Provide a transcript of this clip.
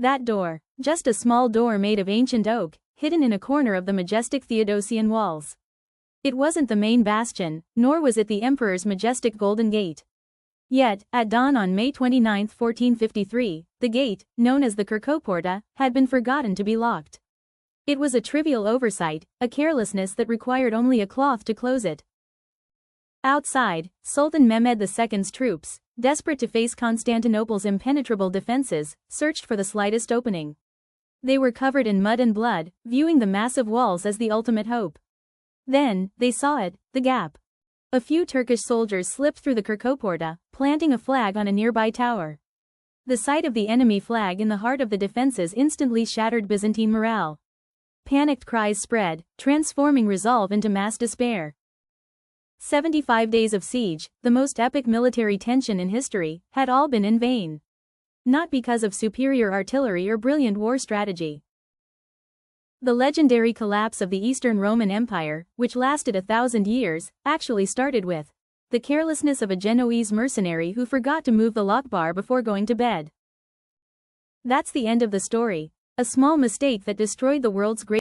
That door, just a small door made of ancient oak, hidden in a corner of the majestic Theodosian walls. It wasn't the main bastion, nor was it the emperor's majestic golden gate. Yet, at dawn on May 29, 1453, the gate, known as the Kirkoporta, had been forgotten to be locked. It was a trivial oversight, a carelessness that required only a cloth to close it. Outside, Sultan Mehmed II's troops, desperate to face Constantinople's impenetrable defenses, searched for the slightest opening. They were covered in mud and blood, viewing the massive walls as the ultimate hope. Then, they saw it, the gap. A few Turkish soldiers slipped through the Kirkoporta, planting a flag on a nearby tower. The sight of the enemy flag in the heart of the defenses instantly shattered Byzantine morale. Panicked cries spread, transforming resolve into mass despair. 75 days of siege, the most epic military tension in history, had all been in vain. Not because of superior artillery or brilliant war strategy. The legendary collapse of the Eastern Roman Empire, which lasted 1,000 years, actually started with the carelessness of a Genoese mercenary who forgot to move the lock bar before going to bed. That's the end of the story. A small mistake that destroyed the world's greatest